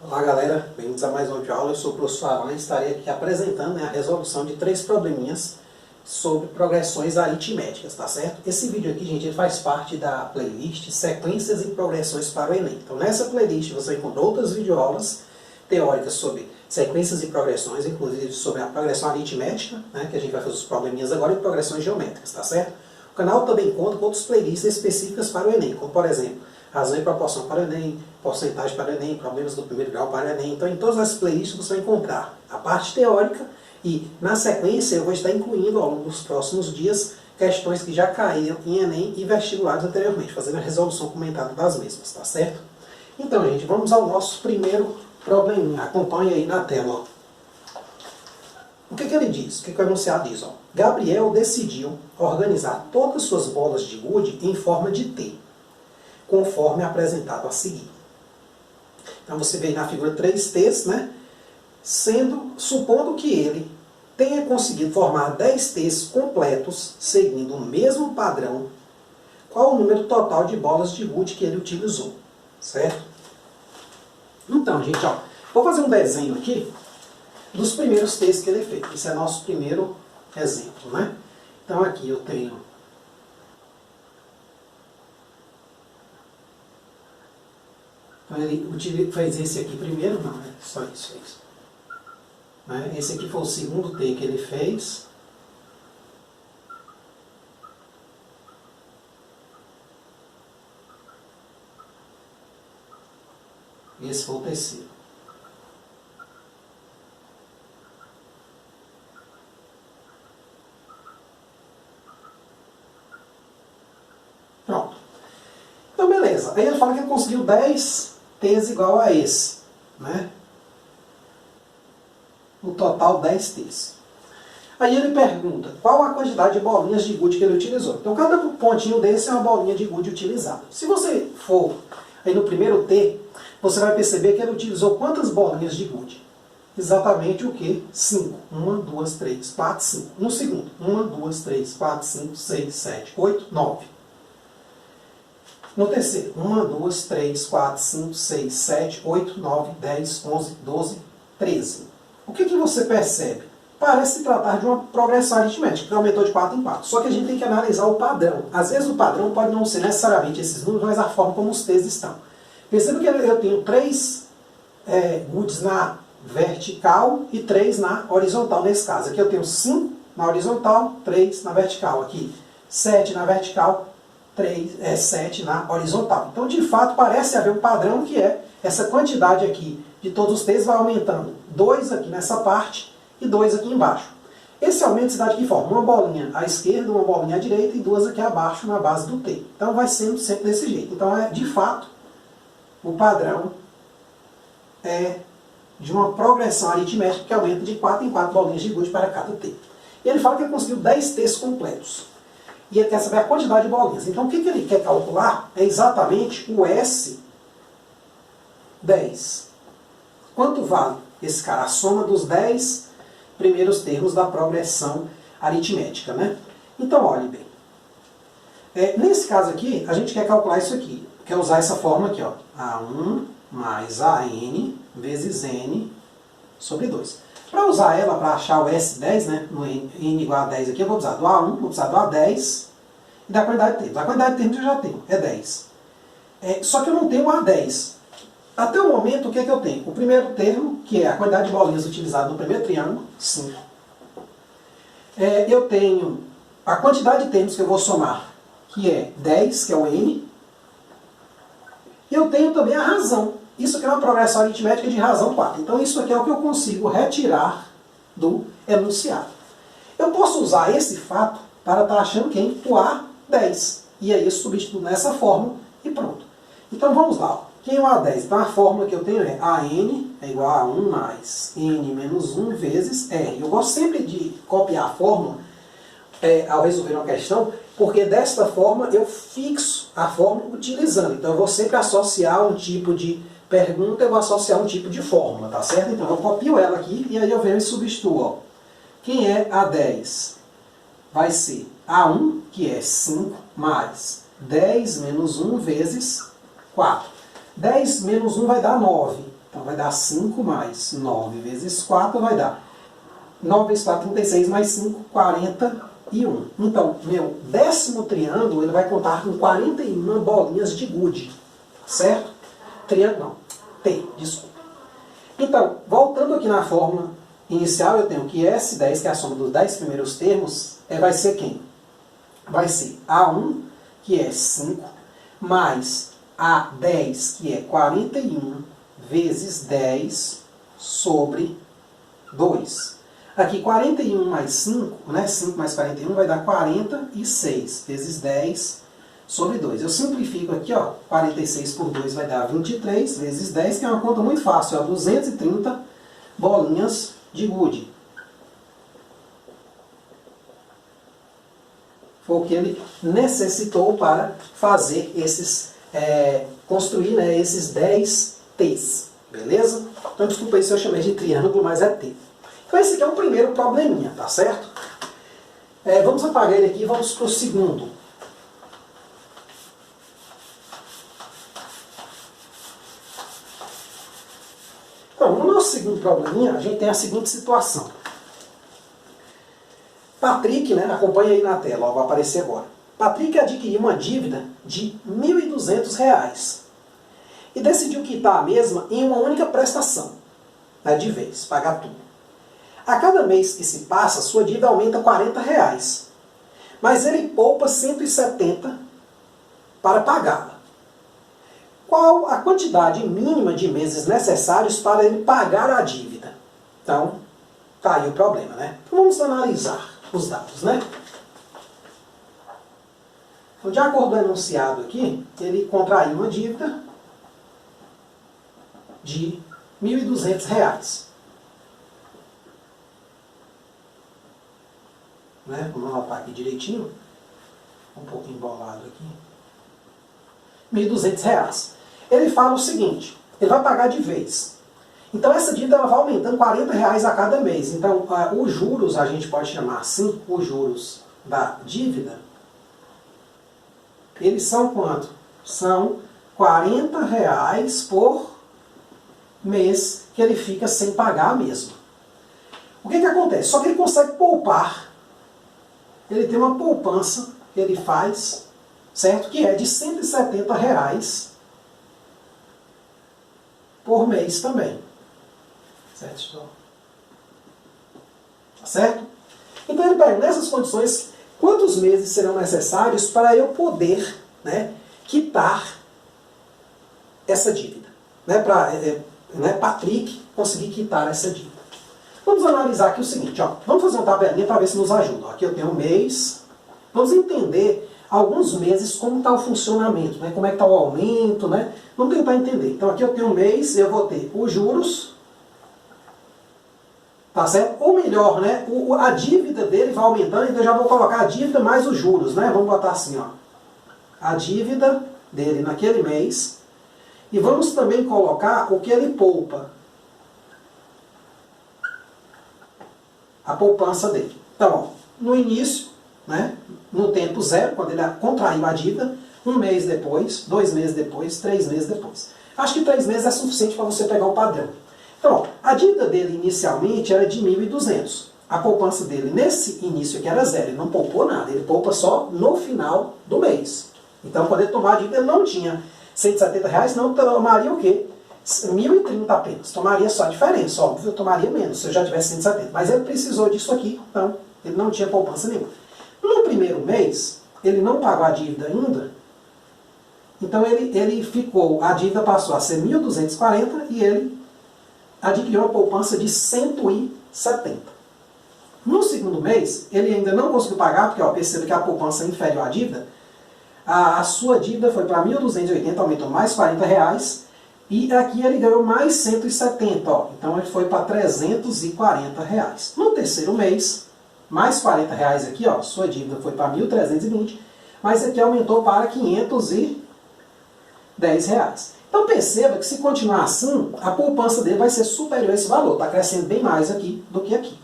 Olá galera, bem-vindos a mais uma aula. Eu sou o professor Alan e estarei aqui apresentando a resolução de 3 probleminhas sobre progressões aritméticas, tá certo? Esse vídeo aqui, gente, ele faz parte da playlist Sequências e Progressões para o Enem. Então nessa playlist você encontra outras videoaulas teóricas sobre sequências e progressões, inclusive sobre a progressão aritmética, né, que a gente vai fazer os probleminhas agora, e progressões geométricas, tá certo? O canal também conta com outras playlists específicas para o Enem, como por exemplo, razão e proporção para o Enem, porcentagem para o Enem, problemas do primeiro grau para o Enem. Então, em todas as playlists você vai encontrar a parte teórica e, na sequência, eu vou estar incluindo ao longo dos próximos dias questões que já caíram em Enem e vestibulares anteriormente, fazendo a resolução comentada das mesmas, tá certo? Então, gente, vamos ao nosso primeiro probleminha. Acompanhe aí na tela, ó. O que ele diz? O que o enunciado diz? Ó? Gabriel decidiu organizar todas suas bolas de gude em forma de T, conforme apresentado a seguir. Então você vê na figura 3T's, né? Supondo que ele tenha conseguido formar 10 T's completos, seguindo o mesmo padrão, qual o número total de bolas de gude que ele utilizou? Certo? Então, gente, ó, vou fazer um desenho aqui dos primeiros T's que ele fez. Esse é nosso primeiro exemplo, né? Então aqui eu tenho então ele fez esse aqui primeiro, não, é só isso, é isso. Né? Esse aqui foi o segundo T que ele fez. E esse foi o terceiro. Pronto. Então, beleza. Aí ele fala que ele conseguiu 10 T's igual a esse, né? No total, 10 T's. Aí ele pergunta qual a quantidade de bolinhas de gude que ele utilizou. Então, cada pontinho desse é uma bolinha de gude utilizada. Se você for aí no primeiro T, você vai perceber que ele utilizou quantas bolinhas de gude? Exatamente o que? 5. 1, 2, 3, 4, 5. No segundo, 1, 2, 3, 4, 5, 6, 7, 8, 9. No terceiro, 1, 2, 3, 4, 5, 6, 7, 8, 9, 10, 11, 12, 13. O que você percebe? Parece se tratar de uma progressão aritmética, que aumentou de 4 em 4. Só que a gente tem que analisar o padrão. Às vezes o padrão pode não ser necessariamente esses números, mas a forma como os T's estão. Perceba que eu tenho 3 gudes na vertical e 3 na horizontal nesse caso. Aqui eu tenho 5 na horizontal, 3 na vertical. Aqui 7 na vertical, 7 na horizontal. Então, de fato, parece haver um padrão que é essa quantidade aqui de todos os T's vai aumentando. 2 aqui nessa parte e 2 aqui embaixo. Esse aumento se dá de que forma? Uma bolinha à esquerda, uma bolinha à direita e 2 aqui abaixo na base do T. Então, vai sendo sempre desse jeito. Então, de fato, o padrão é de uma progressão aritmética que aumenta de 4 em 4 bolinhas de gude para cada T. E ele fala que ele conseguiu 10 T's completos. E ele quer saber a quantidade de bolinhas. Então, o que ele quer calcular é exatamente o S10. Quanto vale esse cara? A soma dos 10 primeiros termos da progressão aritmética, né? Então, olhe bem. Nesse caso aqui, a gente quer calcular isso aqui. Quer usar essa forma aqui, ó. A1 mais AN vezes N sobre 2. Para usar ela, para achar o S10, né, no N igual a 10 aqui, eu vou precisar do A1, vou precisar do A10 e da quantidade de termos. A quantidade de termos eu já tenho, é 10. Só que eu não tenho o A10. Até o momento, o que eu tenho? O primeiro termo, que é a quantidade de bolinhas utilizadas no primeiro triângulo, 5. Eu tenho a quantidade de termos que eu vou somar, que é 10, que é o N. E eu tenho também a razão. Isso aqui é uma progressão aritmética de razão 4. Então isso aqui é o que eu consigo retirar do enunciado. Eu posso usar esse fato para estar achando quem? O A10. E aí eu substituo nessa fórmula e pronto. Então vamos lá. Ó. Quem é o A10? Então a fórmula que eu tenho é AN é igual a 1 mais N menos 1 vezes R. Eu gosto sempre de copiar a fórmula ao resolver uma questão, porque desta forma eu fixo a fórmula utilizando. Então eu vou sempre associar um tipo de pergunta, eu vou associar um tipo de fórmula, tá certo? Então eu copio ela aqui e aí eu venho e substituo. Ó. Quem é A10? Vai ser A1, que é 5, mais 10 menos 1 vezes 4. 10 menos 1 vai dar 9. Então vai dar 5 mais 9 vezes 4 vai dar 9 vezes 4, 36, mais 5, 41. Então, meu 10º triângulo ele vai contar com 41 bolinhas de gude. Certo? Triângulo não. T, desculpa. Então, voltando aqui na fórmula inicial, eu tenho que S10, que é a soma dos 10 primeiros termos, vai ser quem? Vai ser A1, que é 5, mais A10, que é 41, vezes 10 sobre 2. Aqui 41 mais 5, né? 5 mais 41 vai dar 46, vezes 10 sobre 2. Eu simplifico aqui, ó, 46 por 2 vai dar 23, vezes 10, que é uma conta muito fácil, ó, 230 bolinhas de gude. Foi o que ele necessitou para fazer esses, construir, né, esses 10 T's. Beleza? Então desculpa aí se eu chamei de triângulo, mas é T. Então esse aqui é o primeiro probleminha, tá certo? Vamos apagar ele aqui e vamos para o segundo. Então, no nosso segundo probleminha, a gente tem a seguinte situação. Patrick, né, acompanha aí na tela, ó, vai aparecer agora. Patrick adquiriu uma dívida de R$ 1.200 e decidiu quitar a mesma em uma única prestação, né, de vez, pagar tudo. A cada mês que se passa, sua dívida aumenta R$ 40, mas ele poupa 170 para pagá-la. Qual a quantidade mínima de meses necessários para ele pagar a dívida? Então, tá aí o problema, né? Então, vamos analisar os dados, né? Então, de acordo com o enunciado aqui, ele contraiu uma dívida de R$ 1.200. Né? Vamos anotar aqui direitinho. Um pouco embolado aqui. R$ 1.200. Ele fala o seguinte, ele vai pagar de vez. Então essa dívida ela vai aumentando R$ 40 a cada mês. Então os juros, a gente pode chamar assim, os juros da dívida, eles são quanto? São R$ 40 por mês que ele fica sem pagar mesmo. O que acontece? Só que ele consegue poupar. Ele tem uma poupança que ele faz, certo? Que é de R$ 170 por mês também. Certo? Certo? Então ele pergunta, nessas condições, quantos meses serão necessários para eu poder, né, quitar essa dívida? Né, para Patrick conseguir quitar essa dívida. Vamos analisar aqui o seguinte, ó. Vamos fazer uma tabelinha para ver se nos ajuda. Ó, aqui eu tenho um mês. Vamos entender alguns meses como está o funcionamento, né? Como é que está o aumento, né? Vamos tentar entender. Então aqui eu tenho um mês, eu vou ter os juros, tá certo? Ou melhor, né? A dívida dele vai aumentando, então eu já vou colocar a dívida mais os juros, né? Vamos botar assim, ó. A dívida dele naquele mês. E vamos também colocar o que ele poupa. A poupança dele. Então, ó, no início, né, no tempo zero, quando ele contraiu a dívida, um mês depois, 2 meses depois, 3 meses depois. Acho que 3 meses é suficiente para você pegar o padrão. Então, ó, a dívida dele inicialmente era de 1.200. A poupança dele nesse início aqui era zero. Ele não poupou nada, ele poupa só no final do mês. Então, quando ele tomar a dívida, ele não tinha R$ 170, não tomaria o quê? 1.030 apenas. Tomaria só a diferença, óbvio, eu tomaria menos se eu já tivesse 170. Mas ele precisou disso aqui, então ele não tinha poupança nenhuma. No primeiro mês, ele não pagou a dívida ainda, então ele ficou, a dívida passou a ser 1.240 e ele adquiriu uma poupança de 170. No segundo mês, ele ainda não conseguiu pagar, porque ó, perceba que a poupança é inferior à dívida, a sua dívida foi para 1.280, aumentou mais R$ 40, e aqui ele ganhou mais 170, ó, então ele foi para R$ 340. No terceiro mês, mais R$ 40 aqui, ó, sua dívida foi para 1.320, mas aqui aumentou para R$ 510. Então perceba que se continuar assim, a poupança dele vai ser superior a esse valor, está crescendo bem mais aqui do que aqui.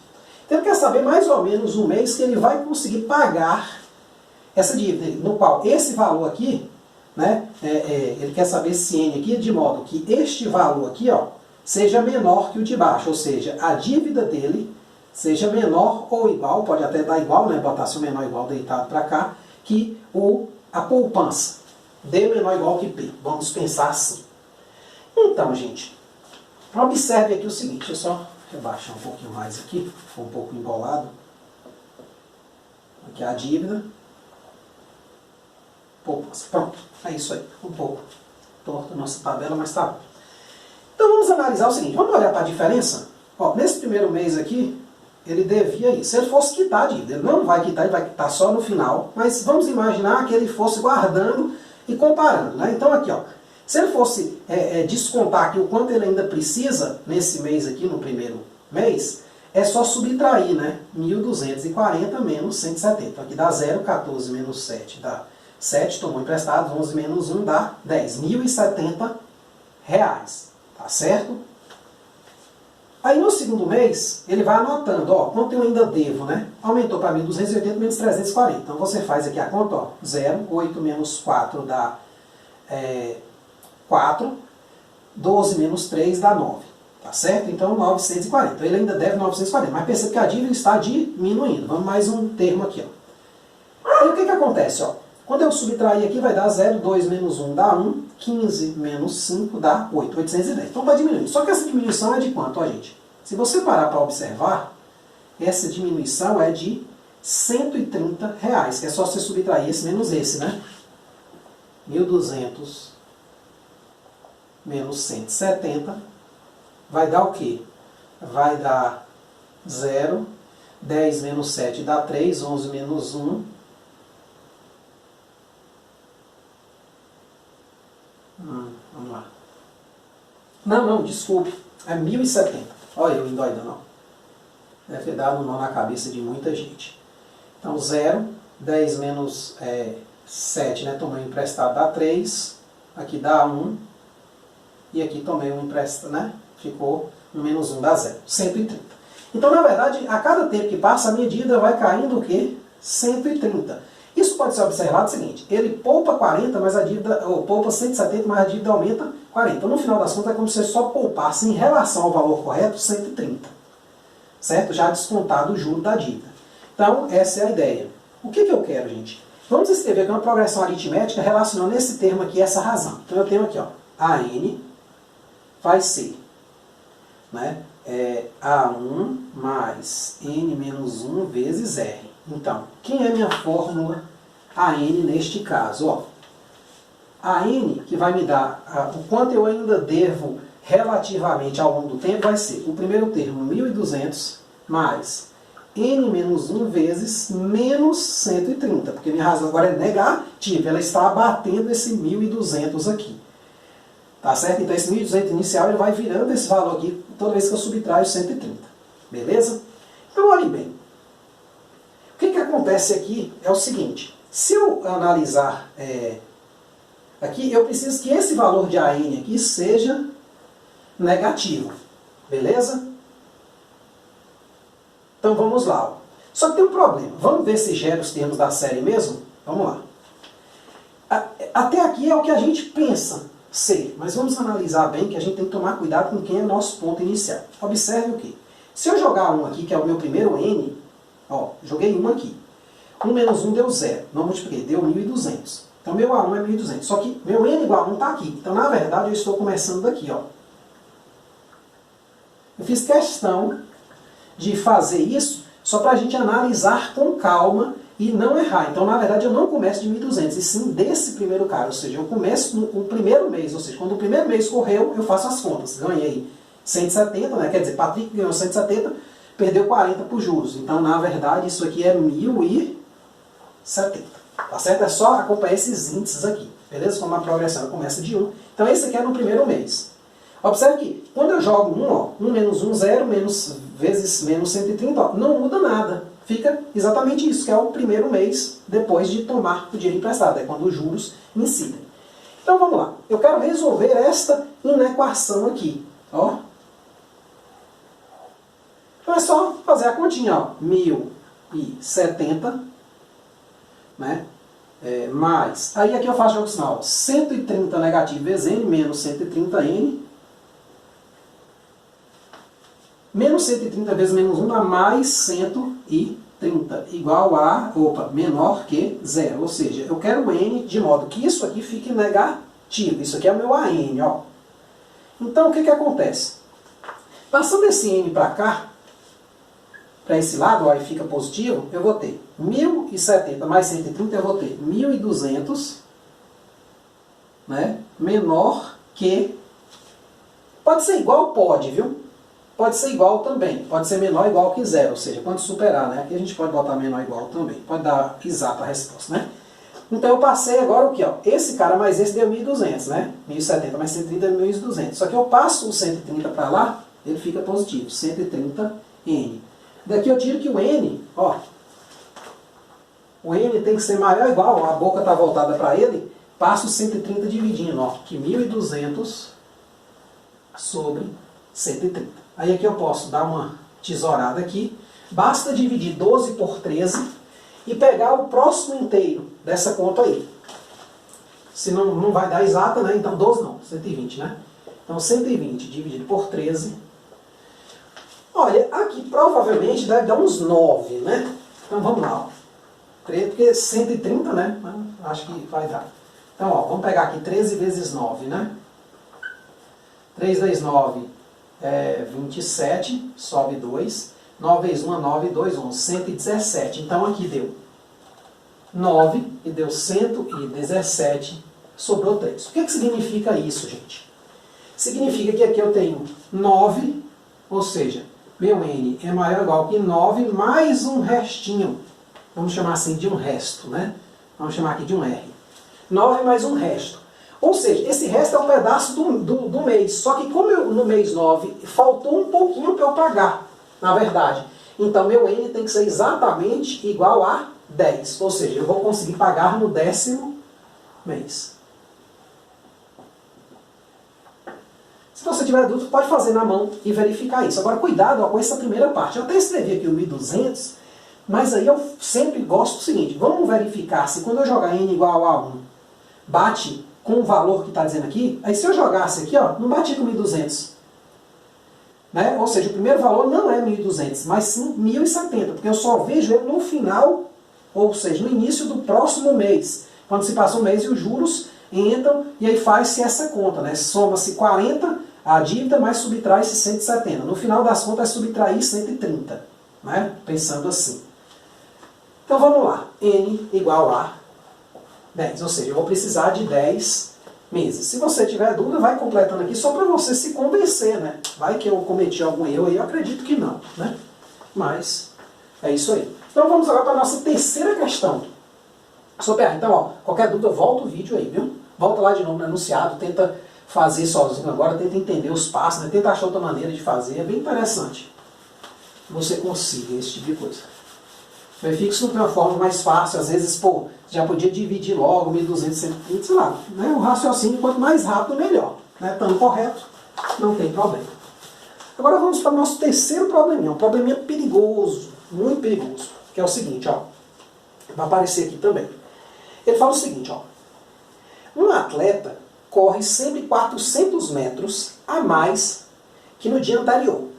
Então ele quer saber mais ou menos o mês que ele vai conseguir pagar essa dívida, no qual esse valor aqui, né, ele quer saber esse N aqui, de modo que este valor aqui, ó, seja menor que o de baixo, ou seja, a dívida dele seja menor ou igual, pode até dar igual, né, botar-se o menor igual deitado para cá, que a poupança. D menor ou igual que P. Vamos pensar assim. Então, gente, observe aqui o seguinte, deixa eu só rebaixar um pouquinho mais aqui, ficou um pouco embolado. Aqui é a dívida. Poupança. Pronto, é isso aí, um pouco torta a nossa tabela, mas tá bom. Então vamos analisar o seguinte, vamos olhar para a diferença. Ó, nesse primeiro mês aqui, ele devia isso. Se ele fosse quitar a dívida, ele não vai quitar, ele vai quitar só no final, mas vamos imaginar que ele fosse guardando e comparando, né? Então aqui, ó, se ele fosse descontar aqui o quanto ele ainda precisa nesse mês aqui, no primeiro mês, é só subtrair, né? 1.240 menos 170. Então aqui dá 0, 14 menos 7 dá 7, tomou emprestado, 11 menos 1 dá 10. R$1.070, tá certo? Aí no segundo mês, ele vai anotando, ó, quanto eu ainda devo, né? Aumentou para 1.280 menos 340. Então você faz aqui a conta, ó, 0, 8 menos 4 dá 4, 12 menos 3 dá 9, tá certo? Então 940. Então ele ainda deve 940, mas percebe que a dívida está diminuindo. Vamos mais um termo aqui, ó. Aí o que acontece, ó? Quando eu subtrair aqui vai dar 0, 2 menos 1 dá 1, 15 menos 5 dá 8, 810. Então vai diminuindo. Só que essa diminuição é de quanto, ó, gente? Se você parar para observar, essa diminuição é de R$130, que é só você subtrair esse menos esse, né? 1.200 menos 170 vai dar o quê? Vai dar 0, 10 menos 7 dá 3, 11 menos 1. Vamos lá. Não, desculpe. É 1.070. Olha eu indo ainda não. Deve ter dado um nó na cabeça de muita gente. Então 0, 10 menos 7, né? Tomei um emprestado dá 3. Aqui dá 1. E aqui tomei um emprestado, né? Ficou 1 menos 1 dá 0. 130. Então, na verdade, a cada tempo que passa, a minha dívida vai caindo o quê? 130. Isso pode ser observado o seguinte, ele poupa 40, mas a dívida, ou poupa 170, mas a dívida aumenta 40. Então, no final das contas, é como se você só poupasse em relação ao valor correto 130. Certo? Já descontado o juro da dívida. Então, essa é a ideia. O que eu quero, gente? Vamos escrever aqui uma progressão aritmética relacionando esse termo aqui, essa razão. Então, eu tenho aqui, ó, AN vai ser, né, A1 mais N menos 1 vezes R. Então, quem é minha fórmula AN neste caso? Ó, AN, que vai me dar o quanto eu ainda devo relativamente ao longo do tempo, vai ser o primeiro termo, 1.200, mais N menos 1 vezes menos 130, porque minha razão agora é negativa, ela está abatendo esse 1.200 aqui. Tá certo? Então esse 1.200 inicial ele vai virando esse valor aqui toda vez que eu subtraio 130. Beleza? Então olhem bem. O que acontece aqui é o seguinte. Se eu analisar aqui, eu preciso que esse valor de AN aqui seja negativo. Beleza? Então vamos lá. Ó. Só que tem um problema. Vamos ver se gera os termos da série mesmo? Vamos lá. Até aqui é o que a gente pensa ser, mas vamos analisar bem que a gente tem que tomar cuidado com quem é o nosso ponto inicial. Observe o que? Se eu jogar 1 aqui, que é o meu primeiro N, ó, joguei 1 aqui. 1 menos 1 deu 0. Não multipliquei, deu 1.200. Então meu A1 é 1.200. Só que meu N igual a 1 está aqui. Então na verdade eu estou começando daqui. Ó. Eu fiz questão de fazer isso só para a gente analisar com calma e não errar. Então, na verdade, eu não começo de 1.200, e sim desse primeiro cara. Ou seja, eu começo no primeiro mês. Ou seja, quando o primeiro mês correu, eu faço as contas. Ganhei 170, né? Quer dizer, Patrick ganhou 170, perdeu 40 por juros. Então, na verdade, isso aqui é 1.070. Tá certo? É só acompanhar esses índices aqui. Beleza? Como a progressão começa de 1. Então, esse aqui é no primeiro mês. Observe que, quando eu jogo 1, ó, 1 menos 1, 0, vezes menos 130, ó, não muda nada. Fica exatamente isso, que é o primeiro mês depois de tomar o dinheiro emprestado, é quando os juros incidem. Então vamos lá, eu quero resolver esta inequação aqui. Ó. Então é só fazer a continha, ó, 1.070, né? Mais, aí aqui eu faço o sinal, 130 negativo vezes N menos 130N, Menos 130 vezes menos 1 dá mais 130, igual a, menor que zero. Ou seja, eu quero n de modo que isso aqui fique negativo. Isso aqui é o meu AN, ó. Então, o que acontece? Passando esse n para cá, para esse lado, aí fica positivo, eu vou ter 1070 mais 130, eu vou ter 1200, né, menor que... Pode ser igual? Pode, viu? Pode ser igual também. Pode ser menor ou igual que zero, ou seja, quando superar, né? Aqui a gente pode botar menor ou igual também. Pode dar exata a resposta, né? Então eu passei agora o que? Esse cara mais esse deu 1200, né? 1070 mais 130 é 1200. Só que eu passo o 130 para lá, ele fica positivo, 130N. Daqui eu tiro que o N, ó, o N tem que ser maior ou igual, a boca está voltada para ele, passo o 130 dividindo, ó, que 1200 sobre 130. Aí aqui eu posso dar uma tesourada aqui, basta dividir 12 por 13 e pegar o próximo inteiro dessa conta aí. Se não vai dar exata, né? Então 12 não, 120, né? Então 120 dividido por 13. Olha, aqui provavelmente deve dar uns 9, né? Então vamos lá, ó. Porque 130, né? Acho que vai dar. Então, ó, vamos pegar aqui 13 vezes 9, né? 3 vezes 9 é 27, sobe 2. 9 vezes 1 é 9, 2, 11, 117. Então aqui deu 9 e deu 117, sobrou 3. O que significa isso, gente? Significa que aqui eu tenho 9, ou seja, meu N é maior ou igual que 9 mais um restinho. Vamos chamar assim de um resto, né? Vamos chamar aqui de um R. 9 mais um resto. Ou seja, esse resto é um pedaço do mês. Só que como no mês 9 faltou um pouquinho para eu pagar, na verdade. Então meu N tem que ser exatamente igual a 10. Ou seja, eu vou conseguir pagar no 10º mês. Se você tiver dúvida, pode fazer na mão e verificar isso. Agora, cuidado ó, com essa primeira parte. Eu até escrevi aqui o 1200, mas aí eu sempre gosto do seguinte. Vamos verificar se quando eu jogar n igual a 1, bate com o valor que está dizendo aqui. Aí se eu jogasse aqui, ó, não batia com 1200. Né? Ou seja, o primeiro valor não é 1200, mas sim 1070. Porque eu só vejo ele no final, ou seja, no início do próximo mês. Quando se passa um mês e os juros entram, e aí faz-se essa conta, né? Soma-se 40, a dívida, mais subtrai-se 170. No final das contas, é subtrair 130, né? Pensando assim. Então vamos lá. N igual a 10, ou seja, eu vou precisar de 10 meses. Se você tiver dúvida, vai completando aqui só para você se convencer, né? Vai que eu cometi algum erro aí, eu acredito que não, né? Mas é isso aí. Então vamos agora para a nossa terceira questão. Então, ó, qualquer dúvida, volta o vídeo aí, viu? Volta lá de novo no enunciado, tenta fazer sozinho agora, tenta entender os passos, né? Tenta achar outra maneira de fazer, é bem interessante. Você consiga esse tipo de coisa. Verifique se não tem uma forma mais fácil, às vezes, pô, já podia dividir logo 1200, 130, sei lá, né? O raciocínio, quanto mais rápido, melhor. Né? Estando correto, não tem problema. Agora vamos para o nosso terceiro probleminha, um probleminha perigoso, muito perigoso, que é o seguinte, ó, vai aparecer aqui também. Ele fala o seguinte, ó, um atleta corre sempre 400 metros a mais que no dia anterior.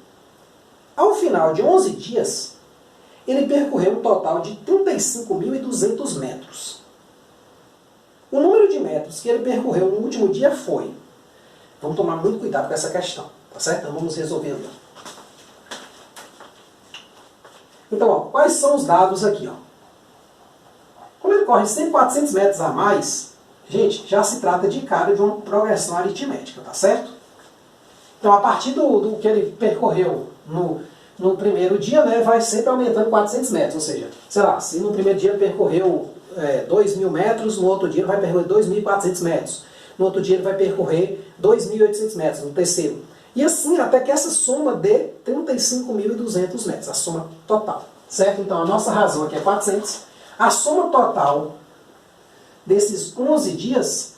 Ao final de 11 dias, ele percorreu um total de 35.200 metros. O número de metros que ele percorreu no último dia foi... Vamos tomar muito cuidado com essa questão, tá certo? Então vamos resolver. Então, ó, quais são os dados aqui? Ó? Como ele corre sempre 400 metros a mais, gente, já se trata de cara de uma progressão aritmética, tá certo? Então, a partir do que ele percorreu no primeiro dia, né, vai sempre aumentando 400 metros, ou seja, sei lá, se no primeiro dia ele percorreu 2.000 metros, no outro dia ele vai percorrer 2.400 metros, no outro dia ele vai percorrer 2.800 metros, no terceiro. E assim, até que essa soma dê 35.200 metros, a soma total, certo? Então, a nossa razão aqui é 400, a soma total desses 11 dias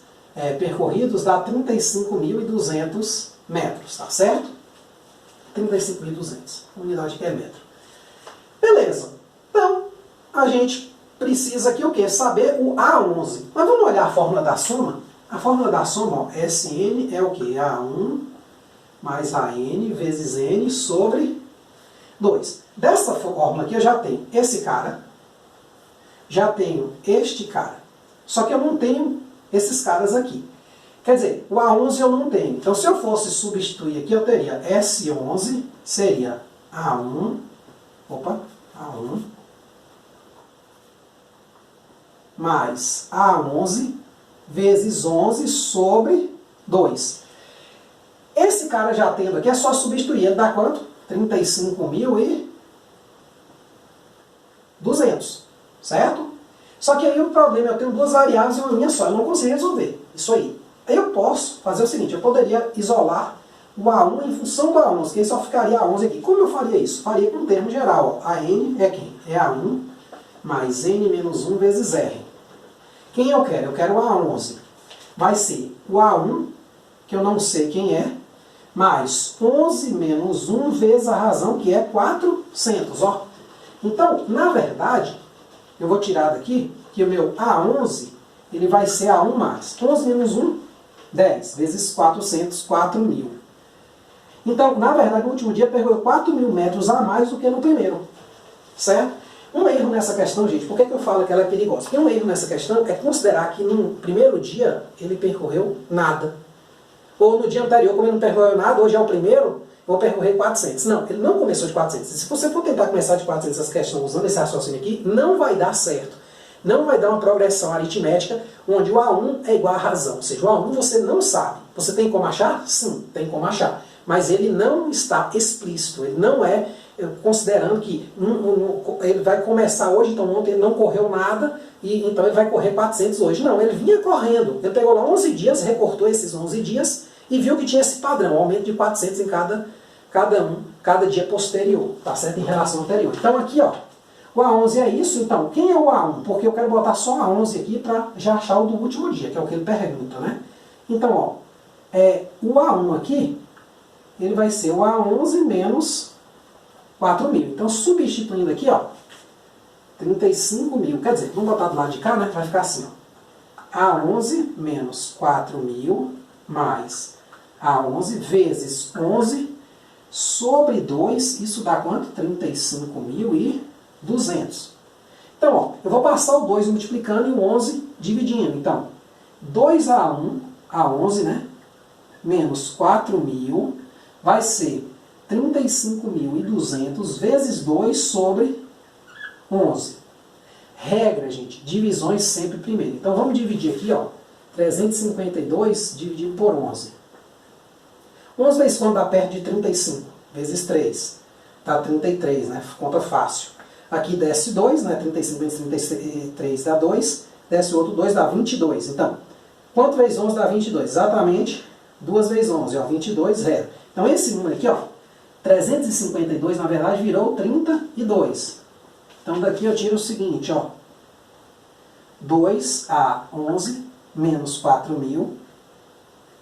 percorridos dá 35.200 metros, tá certo? 35.200. A unidade que é metro. Beleza. Então, a gente precisa aqui o quê? Saber o A11. Mas vamos olhar a fórmula da soma? A fórmula da soma, ó, SN é o quê? A1 mais AN vezes N sobre 2. Dessa fórmula aqui eu já tenho esse cara, já tenho este cara. Só que eu não tenho esses caras aqui. Quer dizer, o A11 eu não tenho. Então, se eu fosse substituir aqui, eu teria S11, seria A1, A1, mais A11, vezes 11 sobre 2. Esse cara já tendo aqui, é só substituir. Ele dá quanto? 35.200, certo? Só que aí o problema é eu tenho duas variáveis e uma linha só. Eu não consigo resolver isso aí. Aí eu posso fazer o seguinte, eu poderia isolar o A1 em função do A11, que aí só ficaria A11 aqui. Como eu faria isso? Faria com um termo geral. Ó. A N é quem? É A1 mais N menos 1 vezes R. Quem eu quero? Eu quero o A11. Vai ser o A1, que eu não sei quem é, mais 11 menos 1 vezes a razão, que é 400. Ó. Então, na verdade, eu vou tirar daqui que o meu A11 ele vai ser A1 mais 11 menos 1, 10, vezes 400, 4.000. Então, na verdade, no último dia percorreu 4.000 metros a mais do que no primeiro. Certo? Um erro nessa questão, gente, por que eu falo que ela é perigosa? Porque um erro nessa questão é considerar que no primeiro dia ele percorreu nada. Ou no dia anterior, como ele não percorreu nada, hoje é o primeiro, vou percorrer 400. Não, ele não começou de 400. Se você for tentar começar de 400 essa questão usando esse raciocínio aqui, não vai dar certo. Não vai dar uma progressão aritmética onde o A1 é igual à razão. Ou seja, o A1 você não sabe. Você tem como achar? Sim, tem como achar. Mas ele não está explícito. Ele não é considerando que ele vai começar hoje, então ontem ele não correu nada, e então ele vai correr 400 hoje. Não, ele vinha correndo. Ele pegou lá 11 dias, recortou esses 11 dias e viu que tinha esse padrão, aumento de 400 em cada dia posterior, tá certo? Em relação ao anterior. Então aqui, ó, o A11 é isso, então, quem é o A1? Porque eu quero botar só A11 aqui para já achar o do último dia, que é o que ele pergunta, né? Então, ó, o A1 aqui, ele vai ser o A11 menos 4.000. Então, substituindo aqui, ó, 35.000, quer dizer, vamos botar do lado de cá, né? Vai ficar assim, ó, A11 menos 4.000 mais A11 vezes 11 sobre 2, isso dá quanto? 35.200. Então, ó, eu vou passar o 2 multiplicando e o 11 dividindo. Então, 2A1, A11, né? Menos 4.000 vai ser 35.200 vezes 2 sobre 11. Regra, gente, divisões sempre primeiro. Então, vamos dividir aqui, ó, 352 dividido por 11. 11 vezes quando dá perto de 35, vezes 3. Dá 33, né? Conta fácil. Aqui desce 2, né? 35 vezes 33 dá 2. Desce outro 2, dá 22. Então, quanto vezes 11 dá 22? Exatamente 2 vezes 11, ó, 22, 0. Então, esse número aqui, ó, 352, na verdade, virou 32. Então, daqui eu tiro o seguinte, ó, 2A11 menos 4.000.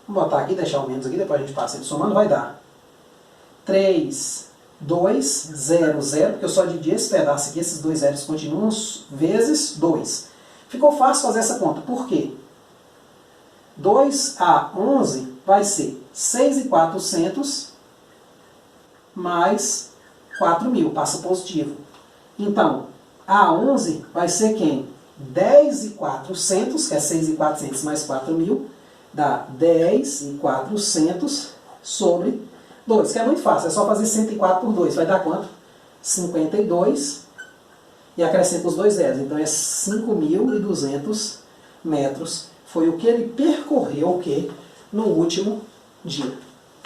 Vou botar aqui, deixar o menos aqui, depois a gente passa ele somando, vai dar 3,200, porque eu só dividi esse pedaço aqui, esses dois zeros continuam, vezes 2. Ficou fácil fazer essa conta, por quê? 2A11 vai ser 6.400 mais 4.000, passa positivo. Então, A11 vai ser quem? 10.400, que é 6.400 mais 4.000, dá 10.400 sobre 2, que é muito fácil, é só fazer 104 por 2, vai dar quanto? 52, e acrescenta os dois zeros, então é 5.200 metros, foi o que ele percorreu o quê? No último dia,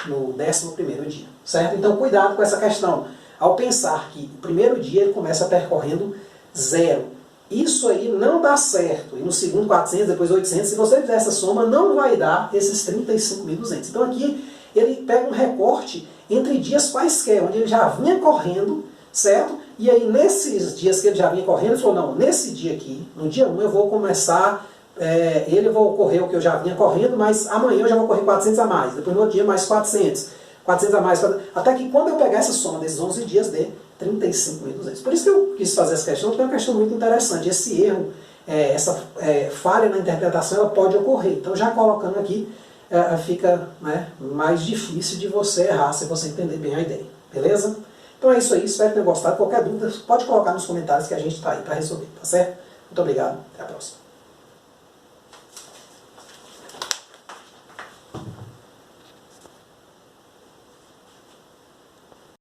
no 11º dia, certo? Então cuidado com essa questão, ao pensar que o primeiro dia ele começa percorrendo 0, isso aí não dá certo. E no segundo 400, depois 800, se você fizer essa soma, não vai dar esses 35.200. Então aqui ele pega um recorte entre dias quaisquer, onde ele já vinha correndo, certo? E aí nesses dias que ele já vinha correndo, ele falou, não, nesse dia aqui, no dia 1 eu vou começar, ele vai correr o que eu já vinha correndo, mas amanhã eu já vou correr 400 a mais, depois no outro dia mais 400 a mais, até que quando eu pegar essa soma desses 11 dias, dê 35.200. Por isso que eu quis fazer essa questão, porque é uma questão muito interessante. Esse erro, essa falha na interpretação, ela pode ocorrer. Então, já colocando aqui, fica, né, mais difícil de você errar, se você entender bem a ideia. Beleza? Então é isso aí, espero ter gostado. Qualquer dúvida, pode colocar nos comentários que a gente está aí para resolver, tá certo? Muito obrigado, até a próxima.